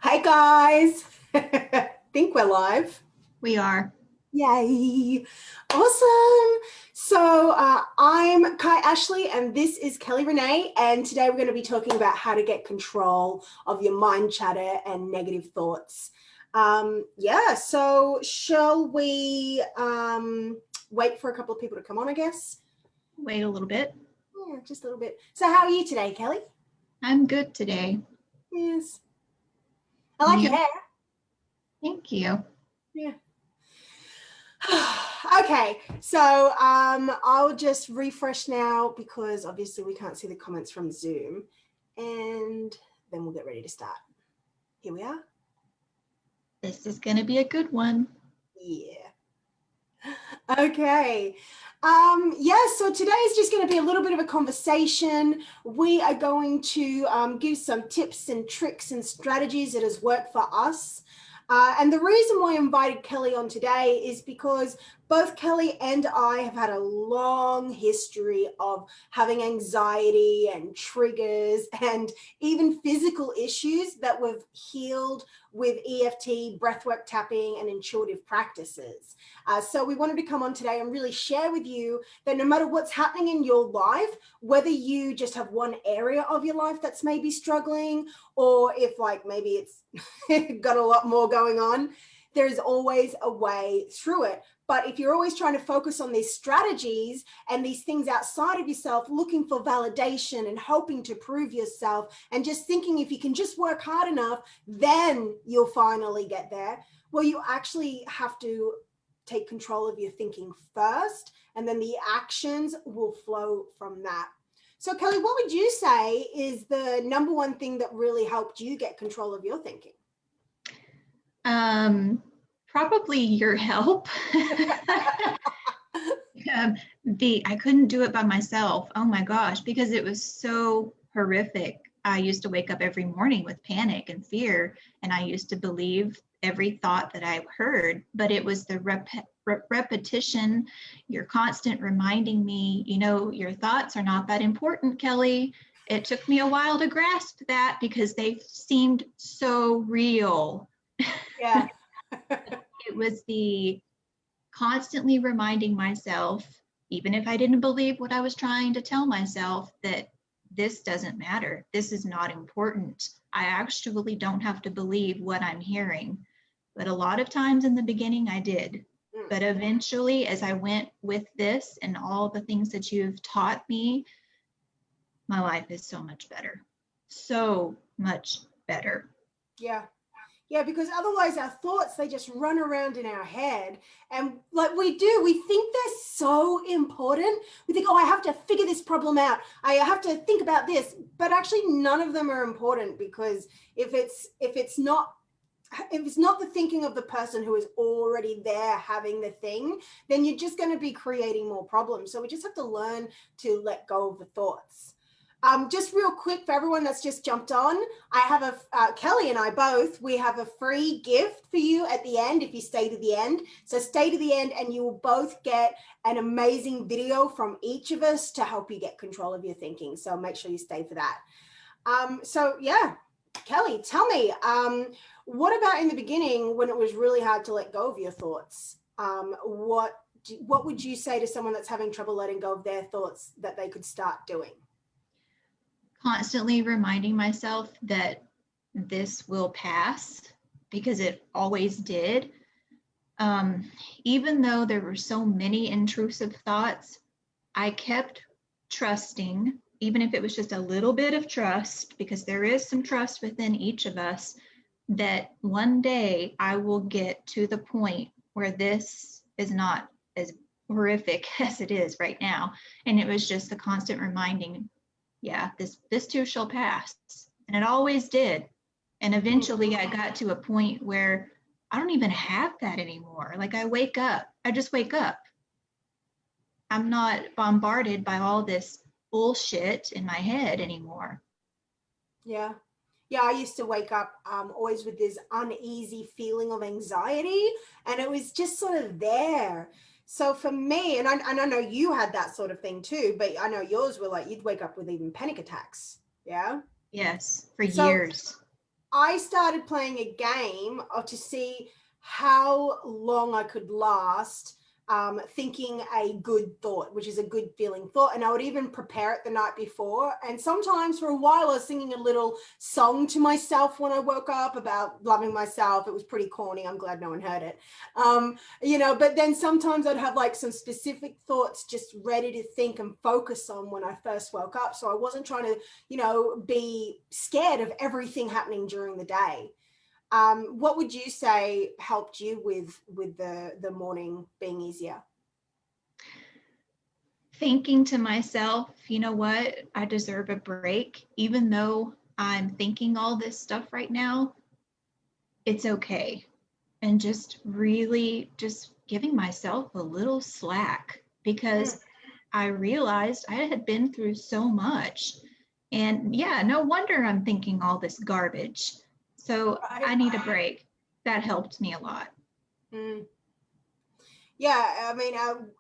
Hey guys, think we're live. We are. Yay. Awesome. I'm Kai Ashley and this is Kelly Renee. And today we're going to be talking about how to get control of your mind chatter and negative thoughts. So shall we wait for a couple of people to come on, I guess? Wait a little bit. Yeah, just a little bit. So how are you today, Kelly? I'm good today. Yes. I like your Yep. hair. Thank you. Yeah. Okay, I'll just refresh now because obviously we can't see the comments from Zoom, and then we'll get ready to start. Here we are. This is going to be a good one. Yeah. Okay. So today is just going to be a little bit of a conversation. We are going to give some tips and tricks and strategies that has worked for us. And the reason why I invited Kelly on today is because both Kelly and I have had a long history of having anxiety and triggers and even physical issues that we've healed with EFT, breathwork tapping, and intuitive practices. So we wanted to come on today and really share with you that no matter what's happening in your life, whether you just have one area of your life that's maybe struggling, or if like maybe it's got a lot more going on, there's always a way through it. But if you're always trying to focus on these strategies and these things outside of yourself, looking for validation and hoping to prove yourself and just thinking if you can just work hard enough, then you'll finally get there. Well, you actually have to take control of your thinking first, and then the actions will flow from that. So Kelly, what would you say is the number one thing that really helped you get control of your thinking? Probably your help. I couldn't do it by myself. Oh my gosh, because it was so horrific. I used to wake up every morning with panic and fear, and I used to believe every thought that I heard, but it was the repetition, your constant reminding me, your thoughts are not that important, Kelly. It took me a while to grasp that because they seemed so real. Yeah. It was the constantly reminding myself, even if I didn't believe what I was trying to tell myself, that this doesn't matter. This is not important. I actually don't have to believe what I'm hearing. But a lot of times in the beginning, I did. But eventually, as I went with this and all the things that you've taught me, my life is so much better. So much better. Yeah. Yeah, because otherwise our thoughts, they just run around in our head. And like we think they're so important. We think, oh, I have to figure this problem out. I have to think about this. But actually none of them are important, because if it's not the thinking of the person who is already there having the thing, then you're just going to be creating more problems. So we just have to learn to let go of the thoughts. Just real quick for everyone that's just jumped on, I have Kelly and I both, we have a free gift for you at the end if you stay to the end. So stay to the end and you will both get an amazing video from each of us to help you get control of your thinking. So make sure you stay for that. Kelly, tell me, what about in the beginning when it was really hard to let go of your thoughts? What would you say to someone that's having trouble letting go of their thoughts that they could start doing? Constantly reminding myself that this will pass, because it always did. Even though there were so many intrusive thoughts, I kept trusting, even if it was just a little bit of trust, because there is some trust within each of us, that one day I will get to the point where this is not as horrific as it is right now. And it was just the constant reminding, yeah, this too shall pass. And it always did. And eventually I got to a point where I don't even have that anymore. Like I just wake up. I'm not bombarded by all this bullshit in my head anymore. Yeah. Yeah, I used to wake up always with this uneasy feeling of anxiety, and it was just sort of there. So for me, and I know you had that sort of thing too, but I know yours were like you'd wake up with even panic attacks. Yeah. Yes, for So years. I started playing a game to see how long I could last thinking a good thought, which is a good feeling thought. And I would even prepare it the night before. And sometimes for a while, I was singing a little song to myself when I woke up about loving myself. It was pretty corny. I'm glad no one heard it. But then sometimes I'd have like some specific thoughts just ready to think and focus on when I first woke up. So I wasn't trying to, be scared of everything happening during the day. What would you say helped you with the morning being easier? Thinking to myself, you know what, I deserve a break. Even though I'm thinking all this stuff right now, it's okay. And just really just giving myself a little slack, because I realized I had been through so much. And yeah, no wonder I'm thinking all this garbage. So Right. I need a break. That helped me a lot. Yeah, I mean,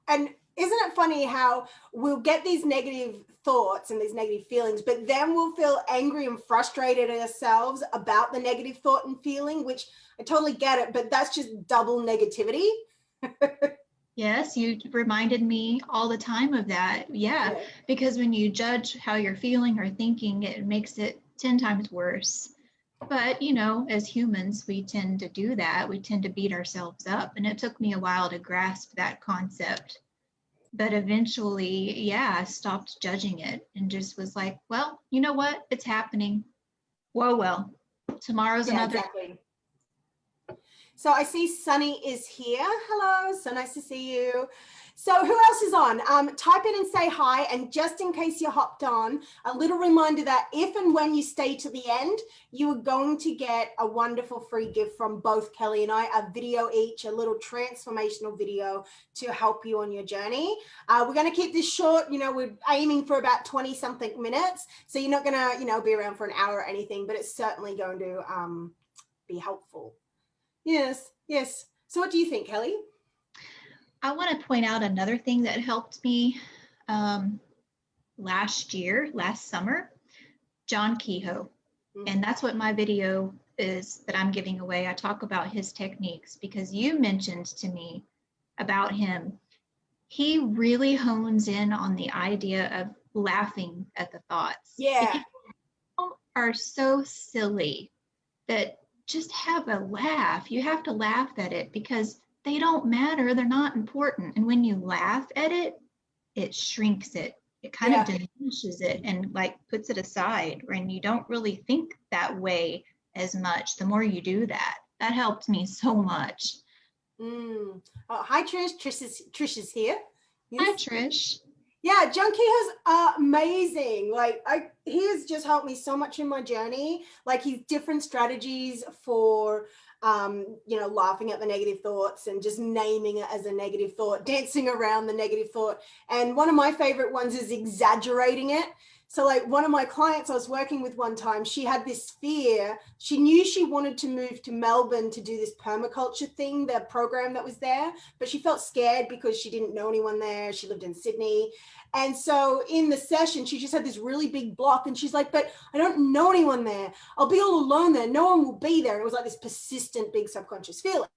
and isn't it funny how we'll get these negative thoughts and these negative feelings, but then we'll feel angry and frustrated at ourselves about the negative thought and feeling, which I totally get it, but that's just double negativity. Yes, you reminded me all the time of that. Yeah, because when you judge how you're feeling or thinking, it makes it 10 times worse. But, as humans, we tend to do that. We tend to beat ourselves up. And it took me a while to grasp that concept. But eventually, yeah, I stopped judging it and just was like, well, you know what? It's happening. Whoa, well, tomorrow's another. Exactly. So I see Sunny is here. Hello, so nice to see you. So who else is on? Type in and say hi. And just in case you hopped on, a little reminder that if and when you stay to the end, you are going to get a wonderful free gift from both Kelly and I, a video each, a little transformational video to help you on your journey. We're going to keep this short. We're aiming for about 20 something minutes. So you're not going to, be around for an hour or anything, but it's certainly going to be helpful. Yes. So what do you think, Kelly? I want to point out another thing that helped me last summer, John Kehoe. And that's what my video is that I'm giving away. I talk about his techniques because you mentioned to me about him. He really hones in on the idea of laughing at the thoughts. Yeah. People are so silly that just have a laugh. You have to laugh at it because they don't matter. They're not important. And when you laugh at it, it shrinks it. It kind of diminishes it and like puts it aside. And you don't really think that way as much. The more you do that, that helped me so much. Oh, hi, Trish. Trish is here. Yes. Hi, Trish. Yeah, John Kehoe's amazing. He has just helped me so much in my journey. Like his different strategies for, laughing at the negative thoughts and just naming it as a negative thought, dancing around the negative thought. And one of my favorite ones is exaggerating it. So like one of my clients I was working with one time, she had this fear. She knew she wanted to move to Melbourne to do this permaculture thing, the program that was there, but she felt scared because she didn't know anyone there. She lived in Sydney. And so in the session, she just had this really big block and she's like, but I don't know anyone there. I'll be all alone there. No one will be there. And it was like this persistent big subconscious feeling.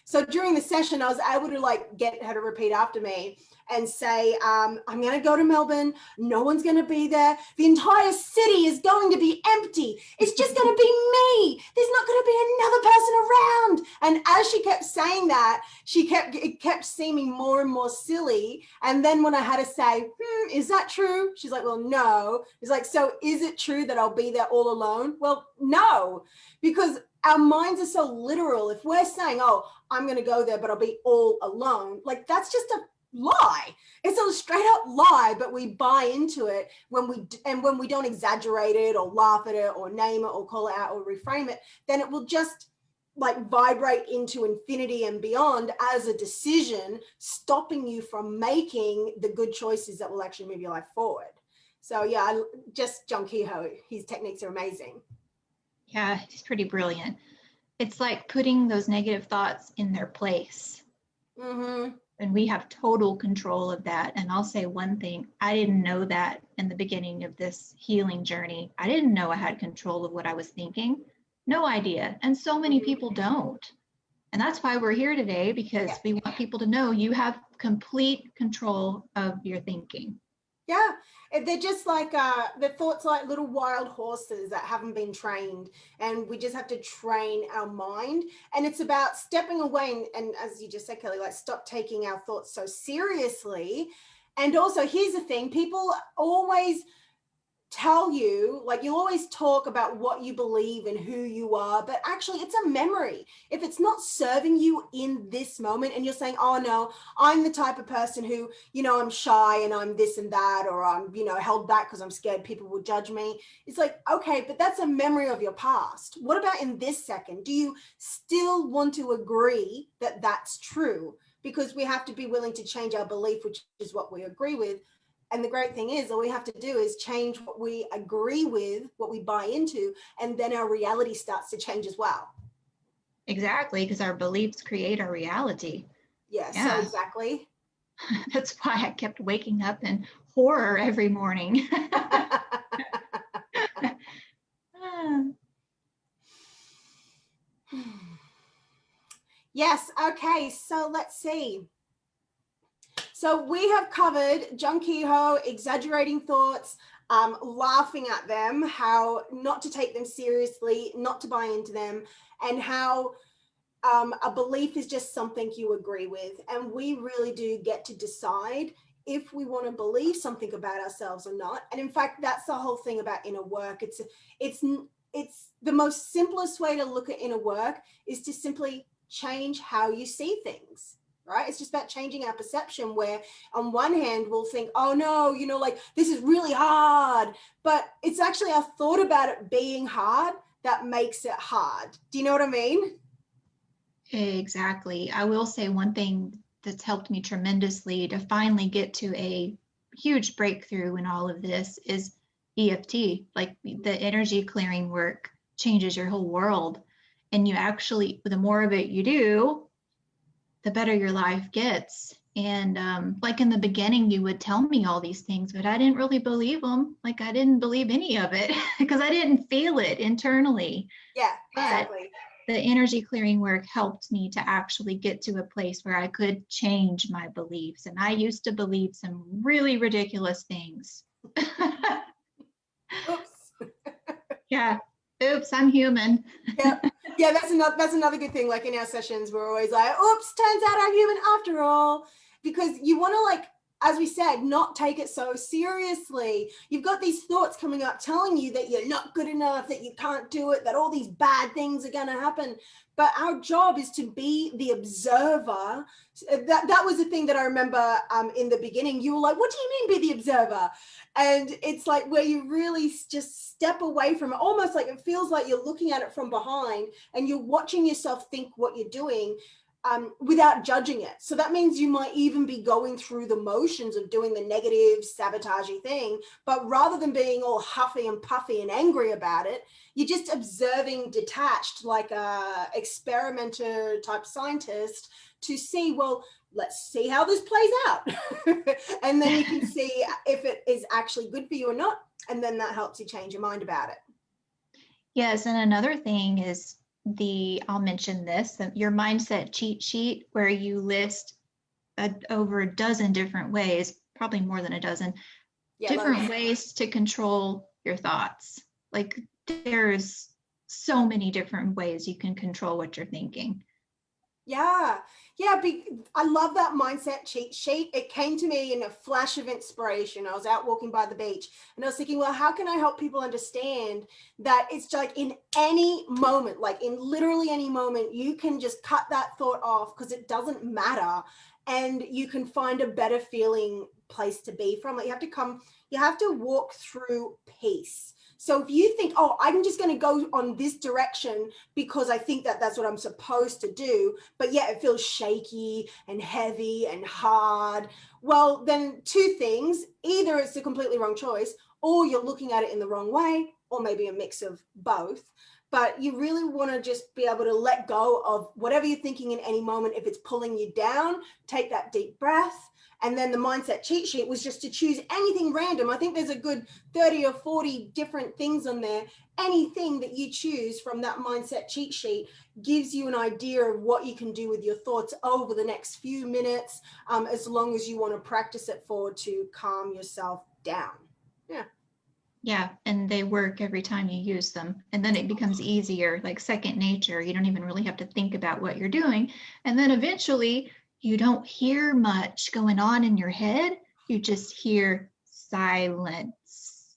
So during the session, I was able to get her to repeat after me and say, I'm going to go to Melbourne. No one's going to be there. The entire city is going to be empty. It's just going to be me. There's not going to be another person around. And as she kept saying that, it kept seeming more and more silly. And then when I had to say, is that true? She's like, well, no. It's like, so is it true that I'll be there all alone? Well, no, because our minds are so literal. If we're saying, oh, I'm going to go there, but I'll be all alone, that's just a lie. It's a straight up lie, but we buy into it when we don't exaggerate it or laugh at it or name it or call it out or reframe it, then it will just vibrate into infinity and beyond as a decision, stopping you from making the good choices that will actually move your life forward. So yeah, just John Kehoe, his techniques are amazing. Yeah, he's pretty brilliant. It's like putting those negative thoughts in their place. And we have total control of that. And I'll say one thing, I didn't know that in the beginning of this healing journey. I didn't know I had control of what I was thinking. No idea. And so many people don't. And that's why we're here today, because we want people to know you have complete control of your thinking. Yeah, they're just like the thoughts like little wild horses that haven't been trained, and we just have to train our mind. And it's about stepping away and as you just said, Kelly, like stop taking our thoughts so seriously. And also, here's the thing: people always tell you, like, you'll always talk about what you believe and who you are, but actually it's a memory. If it's not serving you in this moment and you're saying, oh no, I'm the type of person who, I'm shy and I'm this and that, or I'm, held back because I'm scared people will judge me. It's like, okay, but that's a memory of your past. What about in this second? Do you still want to agree that that's true? Because we have to be willing to change our belief, which is what we agree with. And the great thing is, all we have to do is change what we agree with, what we buy into, and then our reality starts to change as well. Exactly, because our beliefs create our reality. Yeah. So exactly. That's why I kept waking up in horror every morning. Yes. Okay. So let's see. So we have covered junkiho, exaggerating thoughts, laughing at them, how not to take them seriously, not to buy into them, and how a belief is just something you agree with. And we really do get to decide if we want to believe something about ourselves or not. And in fact, that's the whole thing about inner work. It's the most simplest way to look at inner work is to simply change how you see things. Right? It's just about changing our perception, where on one hand we'll think, oh no, like this is really hard, but it's actually our thought about it being hard that makes it hard. Do you know what I mean? Exactly. I will say one thing that's helped me tremendously to finally get to a huge breakthrough in all of this is EFT. Like, the energy clearing work changes your whole world. And you actually, the more of it you do, the better your life gets. And like in the beginning, you would tell me all these things, but I didn't really believe them. Like, I didn't believe any of it because I didn't feel it internally. Yeah, But exactly. the energy clearing work helped me to actually get to a place where I could change my beliefs. And I used to believe some really ridiculous things. Oops. Yeah. Oops, I'm human. Yeah. Yeah, that's another good thing. Like in our sessions, we're always like, oops, turns out I'm human after all. Because you want to, like, as we said, not take it so seriously. You've got these thoughts coming up telling you that you're not good enough, that you can't do it, that all these bad things are going to happen. But our job is to be the observer. That was the thing that I remember in the beginning. You were like, what do you mean be the observer? And it's like where you really just step away from it, almost like it feels like you're looking at it from behind and you're watching yourself think what you're doing. Without judging it. So that means you might even be going through the motions of doing the negative, sabotagey thing, but rather than being all huffy and puffy and angry about it, you're just observing detached, like a experimenter type scientist, to see, well, let's see how this plays out. And then you can see if it is actually good for you or not. And then that helps you change your mind about it. Yes, and another thing is I'll mention this, your mindset cheat sheet, where you list over a dozen different ways, probably more than a dozen, different ways to control your thoughts. Like, there's so many different ways you can control what you're thinking. Yeah. I love that mindset cheat sheet. It came to me in a flash of inspiration. I was out walking by the beach and I was thinking, well, how can I help people understand that it's like in any moment, like in literally any moment, you can just cut that thought off because it doesn't matter, and you can find a better feeling place to be from. Like you have to walk through peace. So if you think, oh, I'm just going to go on this direction because I think that that's what I'm supposed to do, but yet it feels shaky and heavy and hard, well, then two things: either it's a completely wrong choice, or you're looking at it in the wrong way, or maybe a mix of both. but you really want to just be able to let go of whatever you're thinking in any moment. If it's pulling you down, take that deep breath. And then the mindset cheat sheet was just to choose anything random. I think there's a good 30 or 40 different things on there. Anything that you choose from that mindset cheat sheet gives you an idea of what you can do with your thoughts over the next few minutes, as long as you want to practice it for to calm yourself down. Yeah. Yeah, and they work every time you use them. And then it becomes easier, like second nature. You don't even really have to think about what you're doing. And then eventually you don't hear much going on in your head. You just hear silence.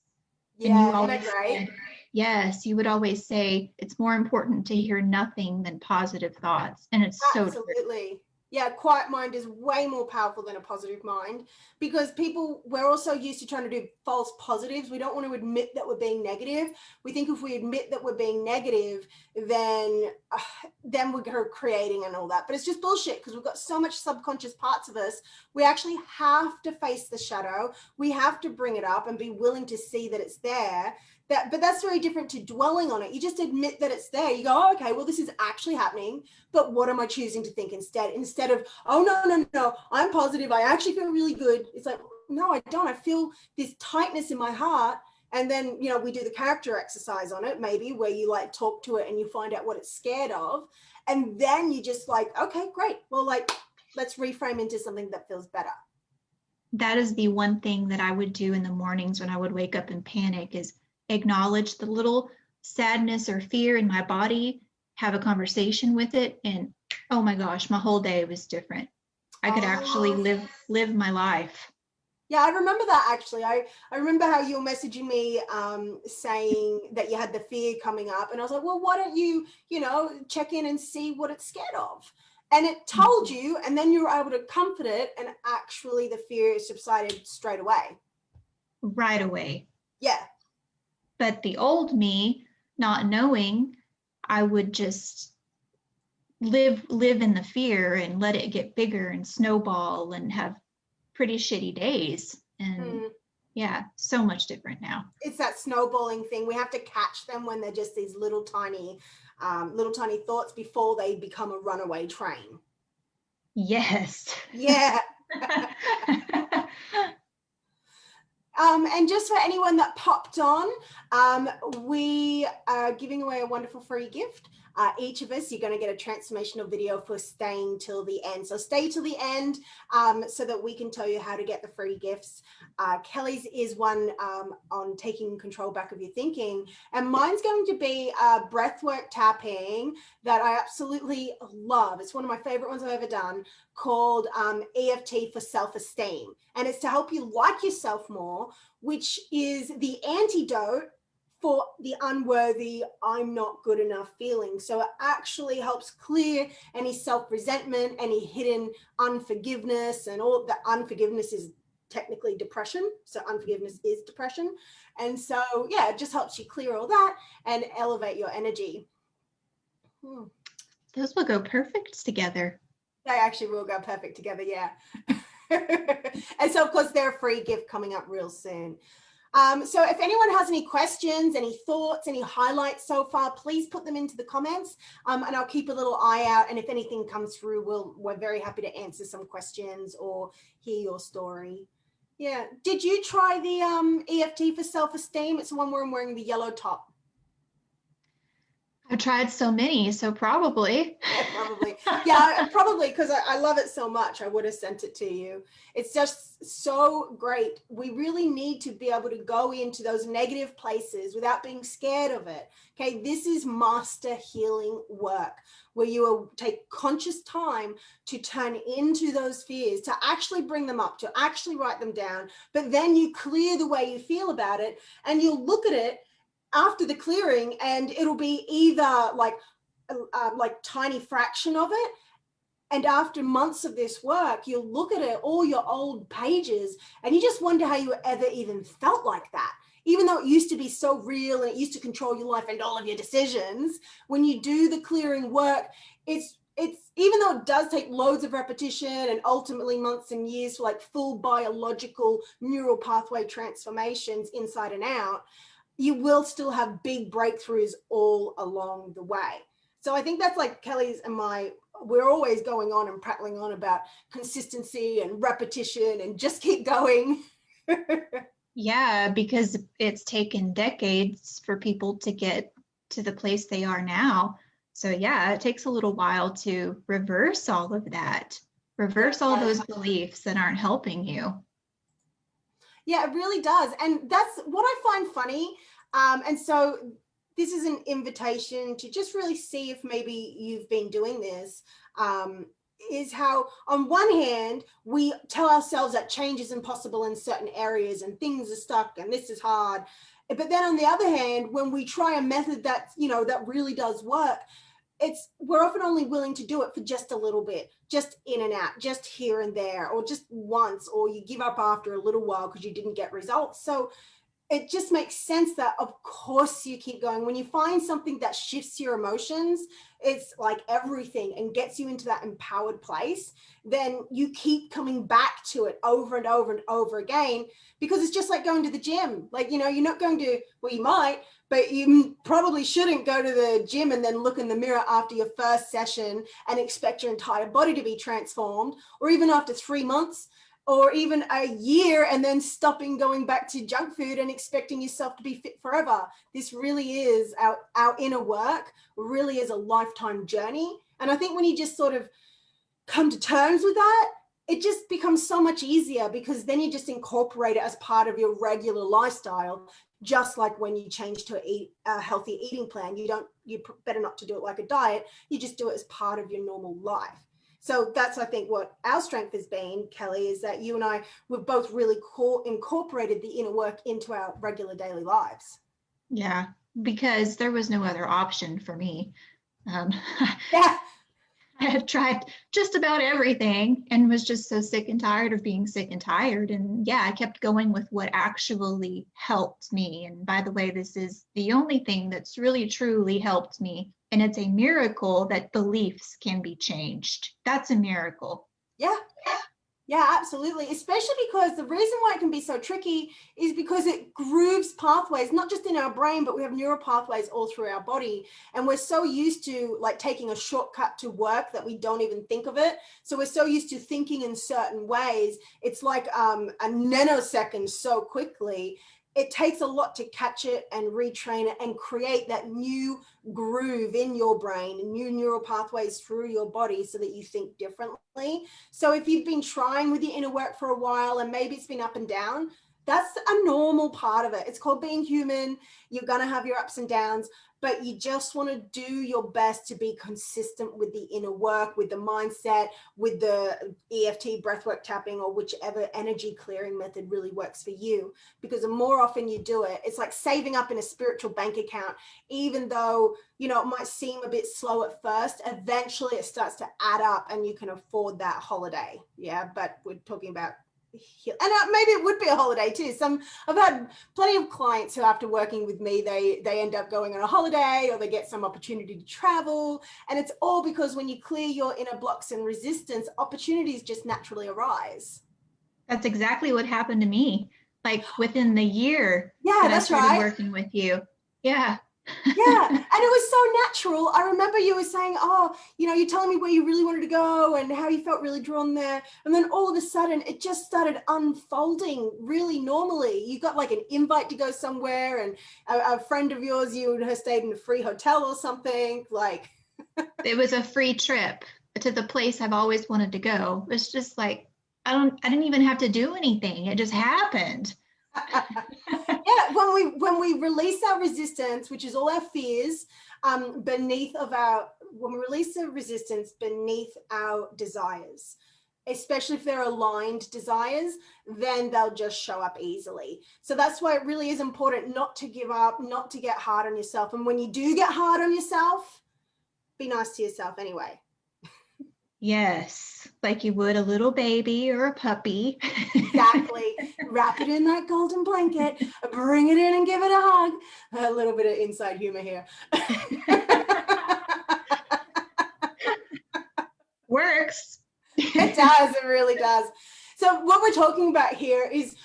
And you Yeah, isn't always that great? said, yes, you would always say it's more important to hear nothing than positive thoughts. And it's so true. Absolutely. Yeah, quiet mind is way more powerful than a positive mind, because we're also used to trying to do false positives. We don't want to admit that we're being negative. We think if we admit that we're being negative, then we're creating and all that. But it's just bullshit, because we've got so much subconscious parts of us. We actually have to face the shadow. We have to bring it up and be willing to see that it's there. But that's very different to dwelling on it. You just admit that it's there. You go, oh, okay, well, this is actually happening, but what am I choosing to think instead? Instead of, oh, no, I'm positive, I actually feel really good. It's like, no, I don't. I feel this tightness in my heart. And then, we do the character exercise on it, maybe, where you like talk to it and you find out what it's scared of. And then you just like, okay, great. Well, like, let's reframe into something that feels better. That is the one thing that I would do in the mornings when I would wake up and panic, is acknowledge the little sadness or fear in my body, have a conversation with it, and oh my gosh, my whole day was different. I could actually live my life. Yeah, I remember that actually. I remember how you were messaging me saying that you had the fear coming up. And I was like, well, why don't you, check in and see what it's scared of? And it told you, and then you were able to comfort it, and actually the fear subsided straight away. Right away. Yeah. But the old me, not knowing, I would just live in the fear and let it get bigger and snowball and have pretty shitty days. And yeah, so much different now. It's that snowballing thing. We have to catch them when they're just these little tiny thoughts before they become a runaway train. Yes. Yeah. And just for anyone that popped on, we are giving away a wonderful free gift. Each of us, you're going to get a transformational video for staying till the end. So stay till the end so that we can tell you how to get the free gifts. Kelly's is one on taking control back of your thinking. And mine's going to be breathwork tapping that I absolutely love. It's one of my favorite ones I've ever done, called EFT for self-esteem. And it's to help you like yourself more, which is the antidote for the unworthy, I'm not good enough feeling. So it actually helps clear any self-resentment, any hidden unforgiveness, and all that. Unforgiveness is technically depression. So unforgiveness is depression. And so, yeah, it just helps you clear all that and elevate your energy. Those will go perfect together. They actually will go perfect together, yeah. And so, of course, they're a free gift coming up real soon. So if anyone has any questions, any thoughts, any highlights so far, please put them into the comments, and I'll keep a little eye out. And if anything comes through, we're very happy to answer some questions or hear your story. Yeah. Did you try the EFT for self-esteem? It's the one where I'm wearing the yellow top. I've tried so many, so probably. Yeah, probably. Yeah, probably, because I love it so much. I would have sent it to you. It's just so great. We really need to be able to go into those negative places without being scared of it. Okay, this is master healing work, where you will take conscious time to turn into those fears, to actually bring them up, to actually write them down, but then you clear the way you feel about it, and you'll look at it after the clearing, and it'll be either like tiny fraction of it. And after months of this work, you'll look at it, all your old pages, and you just wonder how you ever even felt like that. Even though it used to be so real and it used to control your life and all of your decisions, when you do the clearing work, it's even though it does take loads of repetition and ultimately months and years for like full biological neural pathway transformations inside and out, you will still have big breakthroughs all along the way. So I think that's like Kelly's and we're always going on and prattling on about consistency and repetition and just keep going. Yeah, because it's taken decades for people to get to the place they are now. So yeah, it takes a little while to reverse all of that, reverse all those beliefs that aren't helping you. Yeah, it really does. And that's what I find funny. And so this is an invitation to just really see if maybe you've been doing this, is how on one hand, we tell ourselves that change is impossible in certain areas and things are stuck and this is hard. But then on the other hand, when we try a method that, that really does work, we're often only willing to do it for just a little bit, just in and out, just here and there, or just once, or you give up after a little while because you didn't get results. So it just makes sense that of course you keep going. When you find something that shifts your emotions, it's like everything, and gets you into that empowered place, then you keep coming back to it over and over and over again, because it's just like going to the gym. Like, you're not going to, well, you might, but you probably shouldn't go to the gym and then look in the mirror after your first session and expect your entire body to be transformed, or even after 3 months, or even a year, and then stopping going back to junk food and expecting yourself to be fit forever. This really is our inner work, really is a lifetime journey. And I think when you just sort of come to terms with that, it just becomes so much easier, because then you just incorporate it as part of your regular lifestyle. Just like when you change to a healthy eating plan, you better not to do it like a diet. You just do it as part of your normal life. So that's, I think, what our strength has been, Kelly, is that you and I, we've both really incorporated the inner work into our regular daily lives. Yeah, because there was no other option for me. Yeah. I had tried just about everything and was just so sick and tired of being sick and tired. And yeah, I kept going with what actually helped me. And by the way, this is the only thing that's really truly helped me. And it's a miracle that beliefs can be changed. That's a miracle. Yeah. Yeah, absolutely. Especially because the reason why it can be so tricky is because it grooves pathways, not just in our brain, but we have neural pathways all through our body. And we're so used to like taking a shortcut to work that we don't even think of it. So we're so used to thinking in certain ways. It's like a nanosecond so quickly. It takes a lot to catch it and retrain it and create that new groove in your brain and new neural pathways through your body so that you think differently. So if you've been trying with your inner work for a while and maybe it's been up and down, that's a normal part of it. It's called being human. You're going to have your ups and downs, but you just want to do your best to be consistent with the inner work, with the mindset, with the EFT breathwork tapping, or whichever energy clearing method really works for you. Because the more often you do it, it's like saving up in a spiritual bank account. Even though, it might seem a bit slow at first, eventually it starts to add up and you can afford that holiday. Yeah, but we're talking about, and maybe it would be a holiday too. I've had plenty of clients who, after working with me, they end up going on a holiday, or they get some opportunity to travel. And it's all because when you clear your inner blocks and resistance, opportunities just naturally arise. That's exactly what happened to me. Like within the year that I That's started right. working with you. Yeah. Yeah. And it was so natural. I remember you were saying, you're telling me where you really wanted to go and how you felt really drawn there. And then all of a sudden it just started unfolding really normally. You got like an invite to go somewhere, and a friend of yours, you and her stayed in a free hotel or something. Like It was a free trip to the place I've always wanted to go. It's just like, I didn't even have to do anything. It just happened. Yeah, when we release our resistance, which is all our fears, when we release the resistance beneath our desires, especially if they're aligned desires, then they'll just show up easily. So that's why it really is important not to give up, not to get hard on yourself. And when you do get hard on yourself, be nice to yourself anyway. Yes, like you would a little baby or a puppy. Exactly. Wrap it in that golden blanket, bring it in and give it a hug. A little bit of inside humor here. Works. It does. It really does. So what we're talking about here is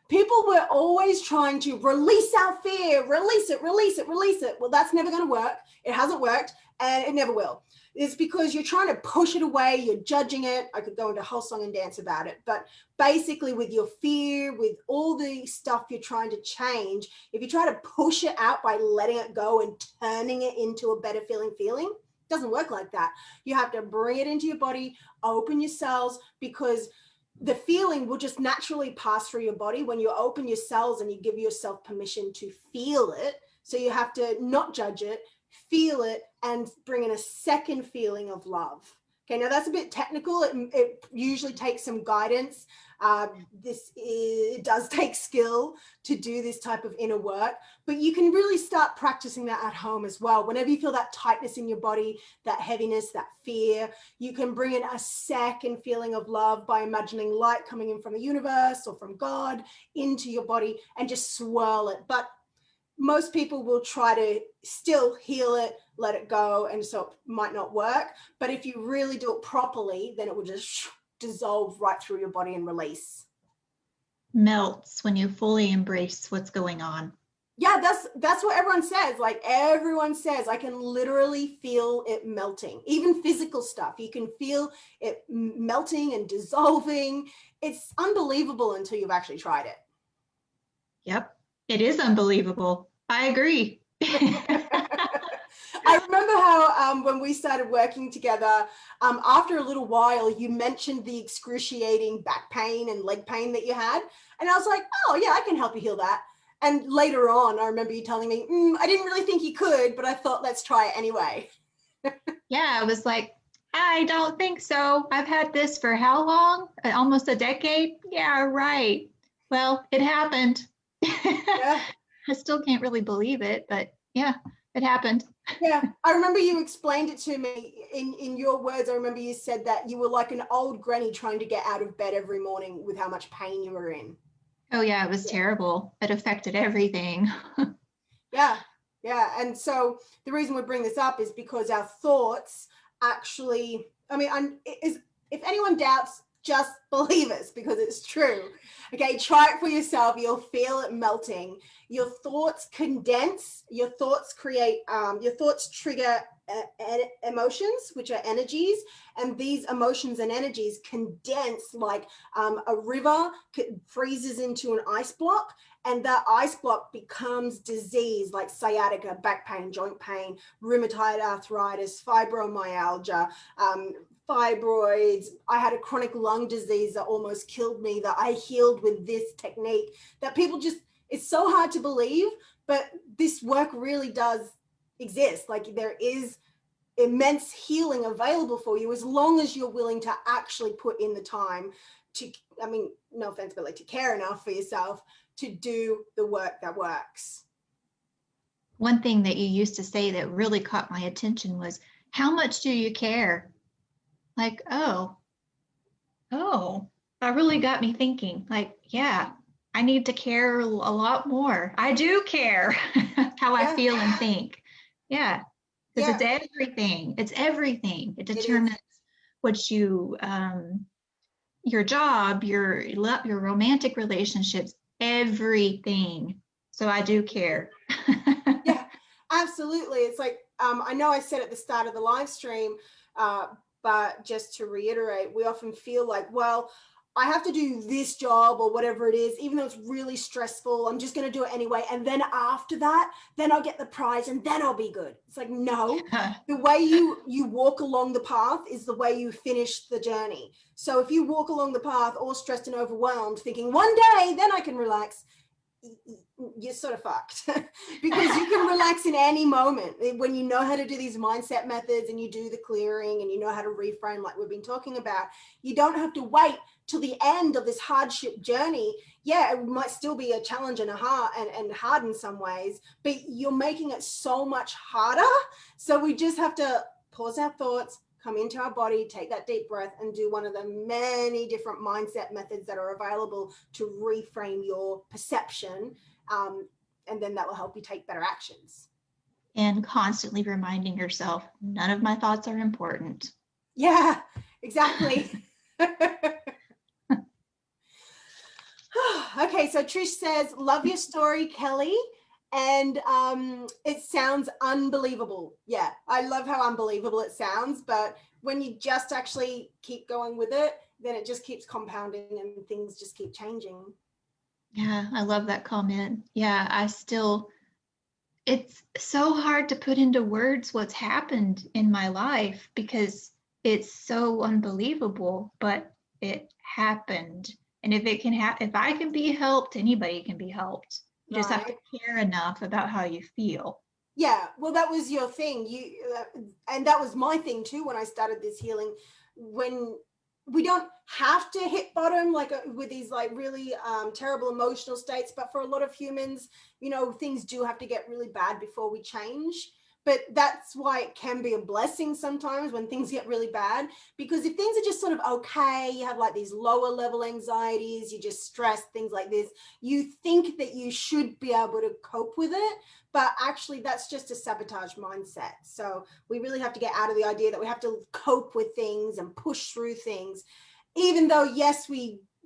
People were always trying to release our fear, release it, release it, release it. Well, that's never going to work. It hasn't worked and it never will. It's because you're trying to push it away. You're judging it. I could go into a whole song and dance about it. But basically with your fear, with all the stuff you're trying to change, if you try to push it out by letting it go and turning it into a better feeling, it doesn't work like that. You have to bring it into your body, open your cells, because the feeling will just naturally pass through your body when you open your cells and you give yourself permission to feel it. So you have to not judge it, feel it, and bring in a second feeling of love. Okay, now that's a bit technical. It usually takes some guidance. It does take skill to do this type of inner work, but you can really start practicing that at home as well. Whenever you feel that tightness in your body, that heaviness, that fear, you can bring in a second feeling of love by imagining light coming in from the universe or from God into your body and just swirl it. But most people will try to still heal it, let it go, and so it might not work. But if you really do it properly, then it will just dissolve right through your body and release. Melts when you fully embrace what's going on. Yeah, that's what everyone says. Like everyone says, I can literally feel it melting. Even physical stuff, you can feel it melting and dissolving. It's unbelievable until you've actually tried it. Yep, it is unbelievable. I agree. I remember how when we started working together, after a little while, you mentioned the excruciating back pain and leg pain that you had. And I was like, oh, yeah, I can help you heal that. And later on, I remember you telling me, I didn't really think you could, but I thought, let's try it anyway. Yeah, I was like, I don't think so. I've had this for how long? Almost a decade? Yeah, right. Well, it happened. Yeah. I still can't really believe it, but yeah, it happened. Yeah, I remember you explained it to me in your words. I remember you said that you were like an old granny trying to get out of bed every morning with how much pain you were in. Oh yeah, it was terrible. It affected everything. Yeah, yeah. And so the reason we bring this up is because our thoughts actually, if anyone doubts, just believe us because it's true. Okay, try it for yourself. You'll feel it melting. Your thoughts condense, your thoughts create, your thoughts trigger emotions, which are energies, and these emotions and energies condense like a river freezes into an ice block, and that ice block becomes disease like sciatica, back pain, joint pain, rheumatoid arthritis, fibromyalgia, fibroids. I had a chronic lung disease that almost killed me that I healed with this technique that people just, it's so hard to believe, but this work really does exist. Like there is immense healing available for you as long as you're willing to actually put in the time to, no offense, but like to care enough for yourself to do the work that works. One thing that you used to say that really caught my attention was, how much do you care? Like, oh, that really got me thinking. Like, yeah, I need to care a lot more. I do care how I feel and think. Yeah, because it's everything. It's everything. It determines what you, your job, your romantic relationships, everything. So I do care. Yeah, absolutely. It's like, I know I said at the start of the live stream, but just to reiterate, we often feel like, well, I have to do this job or whatever it is, even though it's really stressful, I'm just going to do it anyway. And then after that, then I'll get the prize and then I'll be good. It's like, no, the way you walk along the path is the way you finish the journey. So if you walk along the path all stressed and overwhelmed, thinking one day, then I can relax, you're sort of fucked because you can relax in any moment when you know how to do these mindset methods and you do the clearing and you know how to reframe like we've been talking about. You don't have to wait till the end of this hardship journey. Yeah, it might still be a challenge and hard in some ways, but you're making it so much harder. So we just have to pause our thoughts, come into our body, take that deep breath, and do one of the many different mindset methods that are available to reframe your perception. And then that will help you take better actions. And constantly reminding yourself, none of my thoughts are important. Yeah, exactly. Okay, so Trish says, love your story, Kelly. And it sounds unbelievable. Yeah, I love how unbelievable it sounds. But when you just actually keep going with it, then it just keeps compounding and things just keep changing. Yeah, I love that comment. Yeah, it's so hard to put into words what's happened in my life because it's so unbelievable, but it happened. And if I can be helped, anybody can be helped. You just have to Right. care enough about how you feel. Yeah, well, that was your thing. And that was my thing too when I started this healing. When we don't have to hit bottom like with these like really terrible emotional states, but for a lot of humans, things do have to get really bad before we change. But that's why it can be a blessing sometimes when things get really bad, because if things are just sort of okay, you have like these lower level anxieties, you just stress, things like this, you think that you should be able to cope with it, but actually that's just a sabotage mindset. So we really have to get out of the idea that we have to cope with things and push through things, even though yes,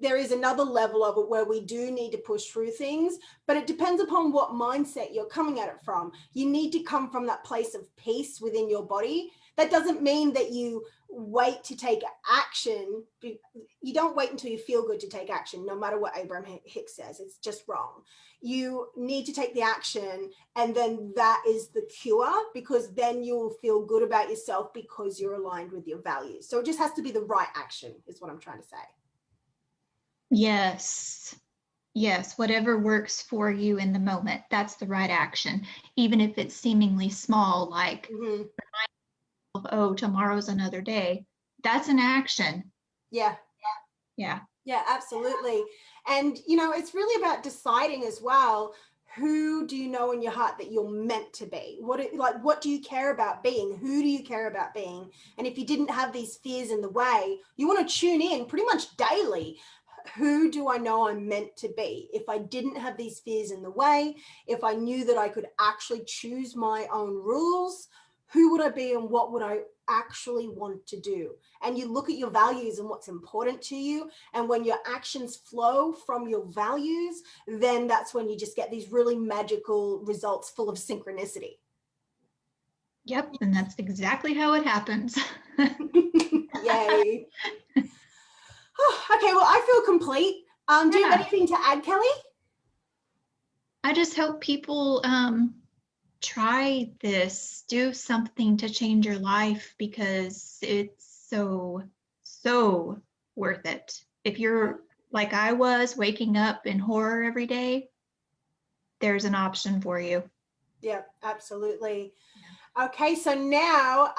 there is another level of it where we do need to push through things, but it depends upon what mindset you're coming at it from. You need to come from that place of peace within your body. That doesn't mean that you wait to take action. You don't wait until you feel good to take action, no matter what Abraham Hicks says. It's just wrong. You need to take the action, and then that is the cure, because then you'll feel good about yourself because you're aligned with your values. So it just has to be the right action, is what I'm trying to say. Yes. Yes, whatever works for you in the moment, that's the right action. Even if it's seemingly small, like, Mm-hmm. oh, tomorrow's another day. That's an action. Yeah. Yeah. Yeah, absolutely. And, it's really about deciding as well, who do you know in your heart that you're meant to be? What do you care about being? Who do you care about being? And if you didn't have these fears in the way, you want to tune in pretty much daily. Who do I know I'm meant to be? If I didn't have these fears in the way, if I knew that I could actually choose my own rules, who would I be and what would I actually want to do? And you look at your values and what's important to you. And when your actions flow from your values, then that's when you just get these really magical results full of synchronicity. Yep. And that's exactly how it happens. Yay. Okay, well, I feel complete. Do you have Yeah. anything to add, Kelly? I just hope people try this, do something to change your life because it's so worth it. If you're like I was, waking up in horror every day, there's an option for you. Yeah, absolutely. Okay, so now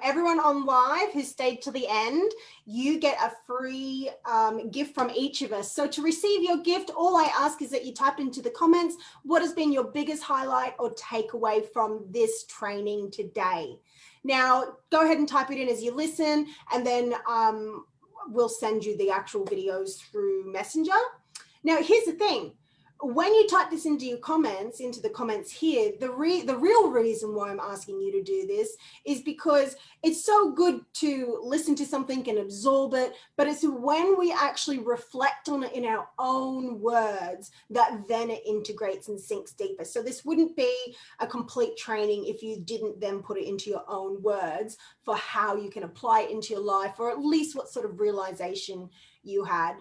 everyone on live who stayed to the end, you get a free gift from each of us. So to receive your gift, all I ask is that you type into the comments what has been your biggest highlight or takeaway from this training today. Now, go ahead and type it in as you listen, and then we'll send you the actual videos through Messenger. Now, here's the thing. When you type this into the comments here, the real reason why I'm asking you to do this is because it's so good to listen to something and absorb it, but it's when we actually reflect on it in our own words that then it integrates and sinks deeper. So this wouldn't be a complete training if you didn't then put it into your own words for how you can apply it into your life, or at least what sort of realization you had.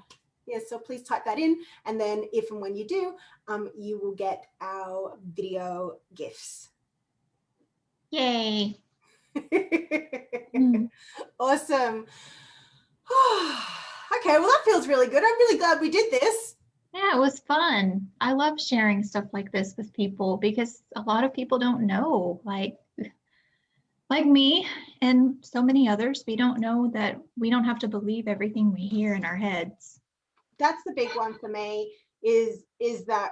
Yeah, so please type that in, and then if and when you do, you will get our video gifts. Yay. Awesome. Okay, well, that feels really good. I'm really glad we did this. Yeah, it was fun. I love sharing stuff like this with people because a lot of people don't know, like me and so many others, we don't know that we don't have to believe everything we hear in our heads. That's the big one for me, is that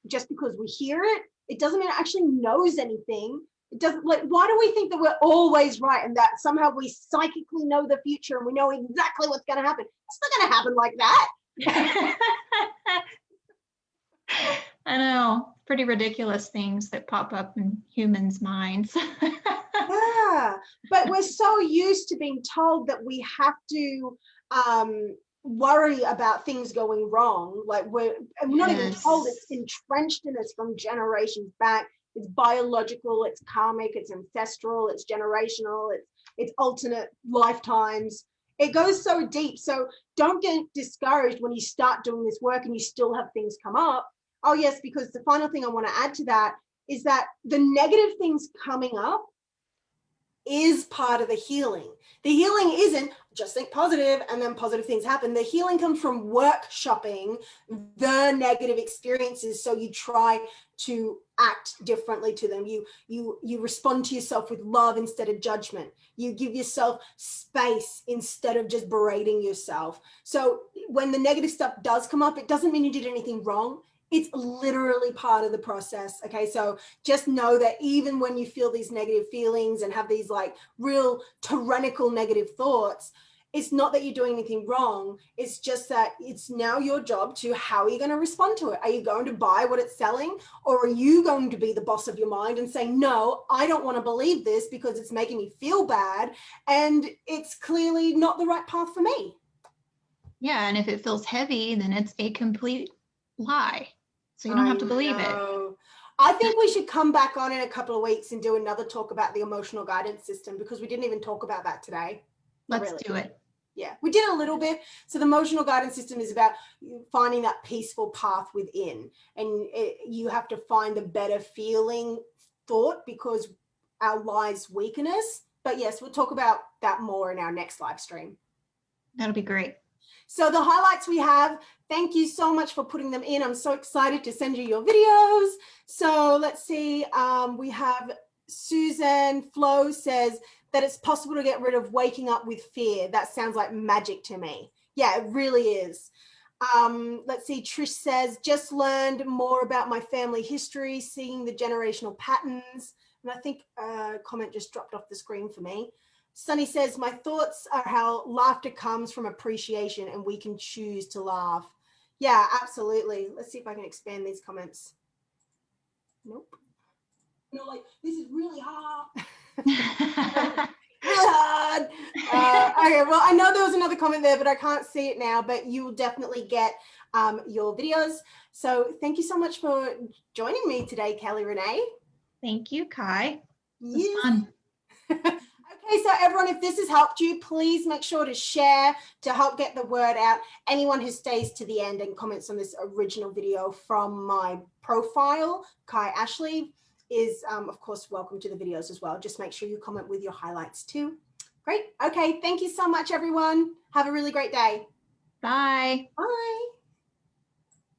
just because we hear it, it doesn't mean it actually knows anything. It doesn't, like, why do we think that we're always right and that somehow we psychically know the future and we know exactly what's going to happen? It's not going to happen like that. I know, pretty ridiculous things that pop up in humans' minds. Yeah, but we're so used to being told that we have to worry about things going wrong. Like we're not even told, it's Yes. entrenched in us from generations back. It's biological, it's karmic, it's ancestral, it's generational, it's alternate lifetimes. It goes so deep. So don't get discouraged when you start doing this work and you still have things come up. Oh yes, because the final thing I want to add to that is that the negative things coming up is part of the healing. The healing isn't just think positive and then positive things happen. The healing comes from workshopping the negative experiences, so you try to act differently to them. You respond to yourself with love instead of judgment. You give yourself space instead of just berating yourself. So when the negative stuff does come up, it doesn't mean you did anything wrong. It's literally part of the process. Okay, so just know that even when you feel these negative feelings and have these like real tyrannical negative thoughts, it's not that you're doing anything wrong. It's just that it's now your job to, how are you going to respond to it? Are you going to buy what it's selling, or are you going to be the boss of your mind and say, no, I don't want to believe this because it's making me feel bad and it's clearly not the right path for me. Yeah, and if it feels heavy, then it's a complete lie. So you don't have to believe it. I think we should come back on in a couple of weeks and do another talk about the emotional guidance system, because we didn't even talk about that today. Let's do it. Yeah, we did a little bit. So the emotional guidance system is about finding that peaceful path within, and you have to find a better feeling thought, because our lies weaken us. But yes, we'll talk about that more in our next live stream. That'll be great. So the highlights we have, thank you so much for putting them in. I'm so excited to send you your videos. So let's see, we have Susan Flo says that it's possible to get rid of waking up with fear. That sounds like magic to me. Yeah, it really is. Let's see, Trish says, just learned more about my family history, seeing the generational patterns. And I think a comment just dropped off the screen for me. Sunny says, my thoughts are how laughter comes from appreciation and we can choose to laugh. Yeah, absolutely. Let's see if I can expand these comments. Nope. You know, like, this is really hard. Really hard. Okay, well, I know there was another comment there, but I can't see it now, but you will definitely get your videos. So thank you so much for joining me today, Kelly Renee. Thank you, Kai. This Yes. was fun. Okay, so everyone, if this has helped you, please make sure to share to help get the word out. Anyone who stays to the end and comments on this original video from my profile, Kai Ashley, is of course welcome to the videos as well. Just make sure you comment with your highlights too. Great. Okay, thank you so much, everyone. Have a really great day. Bye. Bye.